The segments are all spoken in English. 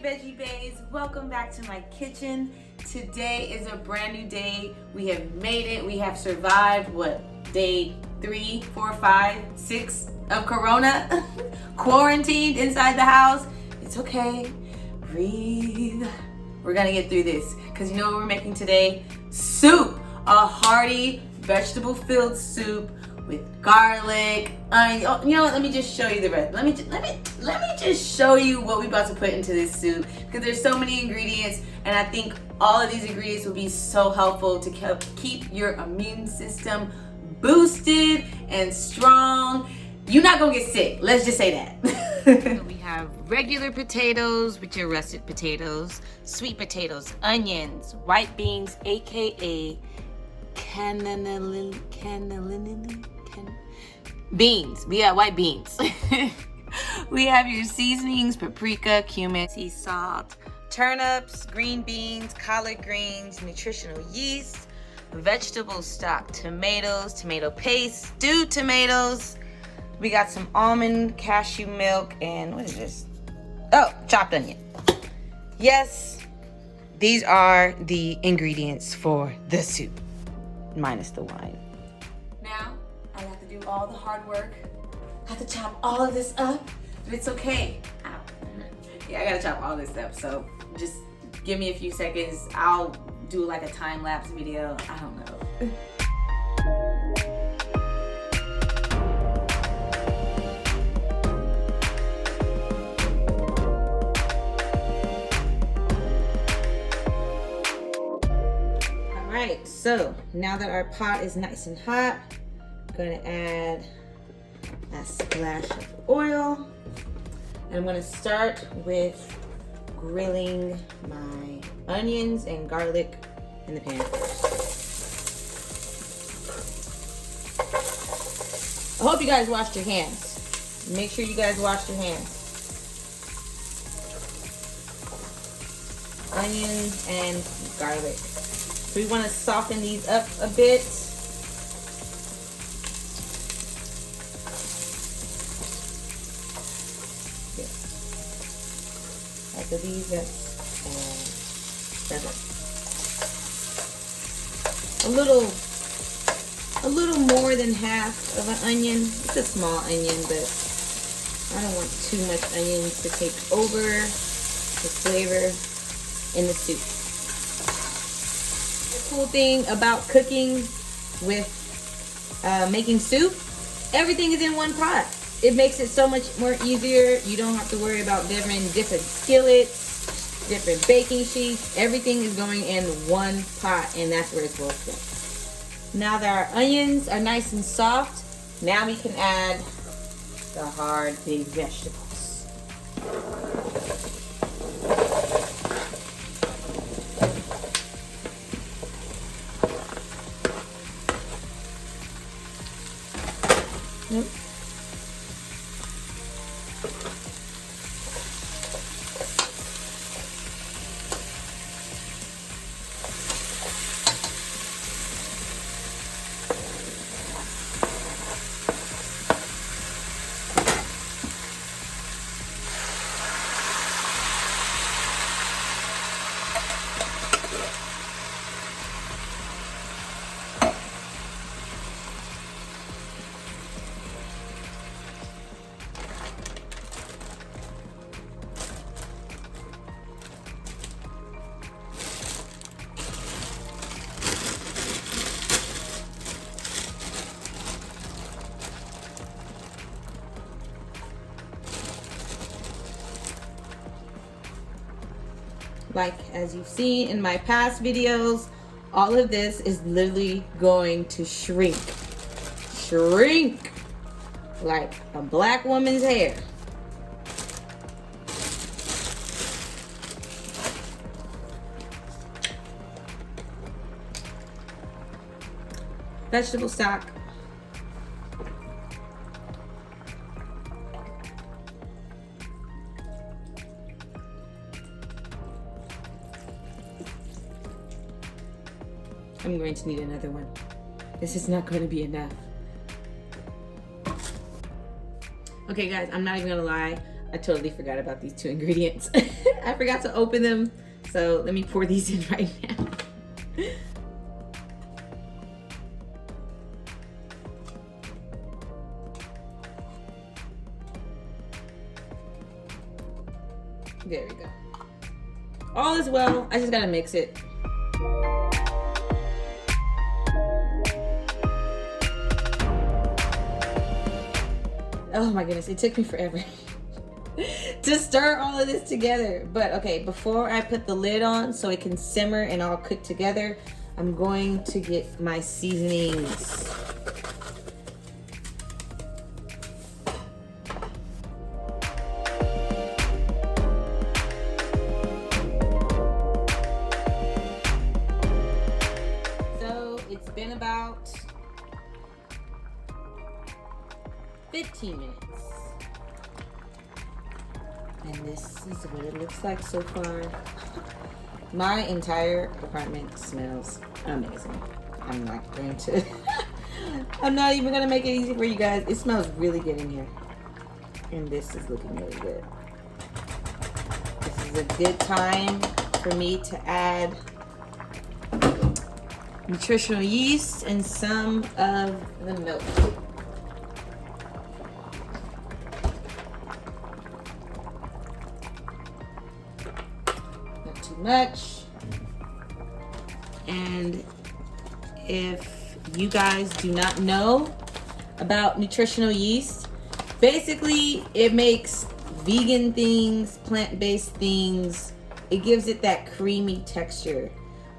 Veggie Bays, welcome back to my kitchen. Today is a brand new day. We have made it. We have survived day 3, 4, 5, 6 of Corona. Quarantined inside the house. It's okay. Breathe. We're gonna get through this because you know what we're making today? Soup. A hearty vegetable-filled soup with garlic, onion. Oh, you know what? Let me just show you the rest. Let me just show you what we about to put into this soup because there's so many ingredients, and I think all of these ingredients will be so helpful to keep your immune system boosted and strong. You're not gonna get sick. Let's just say that. So we have regular potatoes, which are russet potatoes, sweet potatoes, onions, white beans, aka beans. We got white beans. We have your seasonings, paprika, cumin, sea salt, turnips, green beans, collard greens, nutritional yeast, vegetable stock, tomatoes, tomato paste, stewed tomatoes. We got some almond, cashew milk, and what is this? Oh, chopped onion. Yes, these are the ingredients for the soup, minus the wine. Now, I have to do all the hard work. I have to chop all of this up, but it's okay. Ow. Yeah, I gotta chop all this up, so just give me a few seconds. I'll do like a time-lapse video. I don't know. Alright, so now that our pot is nice and hot, I'm going to add a splash of oil. And I'm going to start with grilling my onions and garlic in the pan first. I hope you guys washed your hands. Make sure you guys wash your hands. Onions and garlic. So we want to soften these up a bit. Good. After these, a little more than half of an onion. It's a small onion, but I don't want too much onions to take over the flavor in the soup. Cool thing about cooking with making soup, everything is in one pot. It makes it so much more easier. You don't have to worry about different skillets, different baking sheets. Everything is going in one pot, and that's where it's supposed to go. Now that our onions are nice and soft, now we can add the hard big vegetables. Nope. Like as you've seen in my past videos, all of this is literally going to shrink like a black woman's hair. Vegetable stock. I'm going to need another one. This is not going to be enough. Okay guys, I'm not even gonna lie. I totally forgot about these 2 ingredients. I forgot to open them. So let me pour these in right now. There we go. All is well. I just gotta mix it. Oh my goodness, it took me forever to stir all of this together. But okay, before I put the lid on so it can simmer and all cook together, I'm going to get my seasonings. So it's been about 15 minutes. And this is what it looks like so far. My entire apartment smells amazing. I'm not going to, I'm not even gonna make it easy for you guys. It smells really good in here. And this is looking really good. This is a good time for me to add nutritional yeast and some of the milk. Much. And if you guys do not know about nutritional yeast, basically it makes vegan things, plant-based things, it gives it that creamy texture.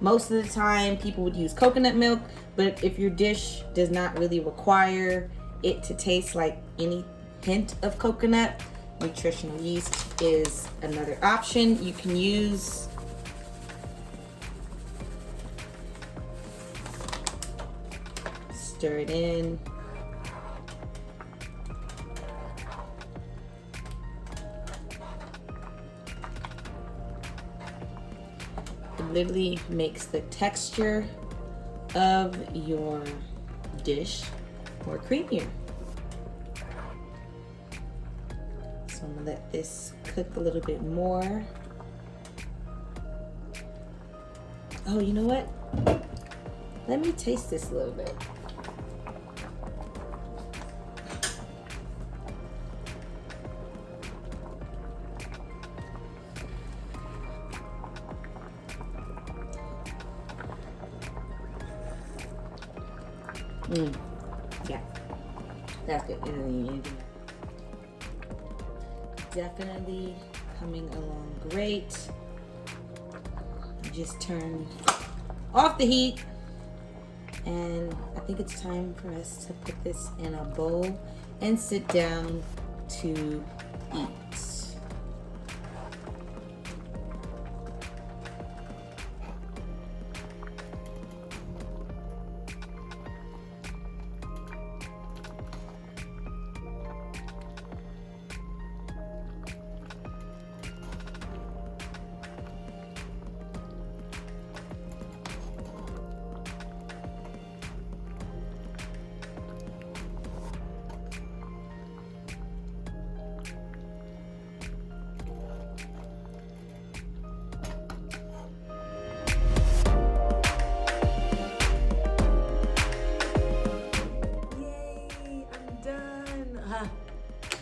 Most of the time people would use coconut milk, but if your dish does not really require it to taste like any hint of coconut, nutritional yeast is another option. You can use stir it in. It literally makes the texture of your dish more creamier. So I'm gonna let this cook a little bit more. Oh, you know what? Let me taste this a little bit. Yeah, that's good. Definitely coming along great. Just turn off the heat, and I think it's time for us to put this in a bowl and sit down to eat.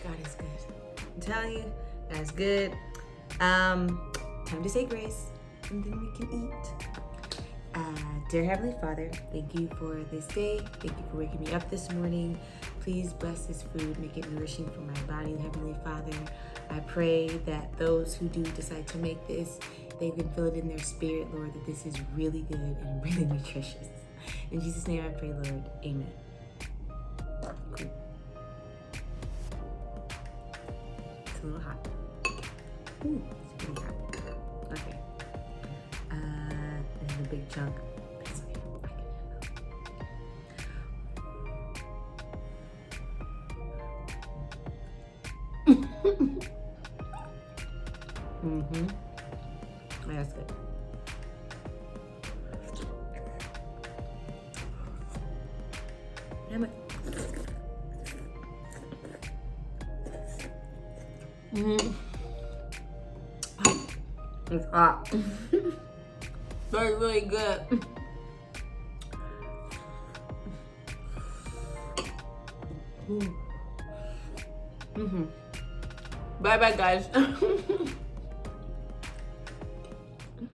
God is good. I'm telling you, that's good. Time to say grace, and then we can eat. Dear Heavenly Father, thank you for this day. Thank you for waking me up this morning. Please bless this food, make it nourishing for my body, Heavenly Father. I pray that those who do decide to make this, they can feel it in their spirit, Lord, that this is really good and really nutritious. In Jesus' name I pray, Lord. Amen. Cool. It's a little hot. Ooh, it's pretty hot. Okay. This is a big chunk. That's okay. I can handle. Mm-hmm. That's good. Damn it. It's hot. But it's really good. Bye bye, guys.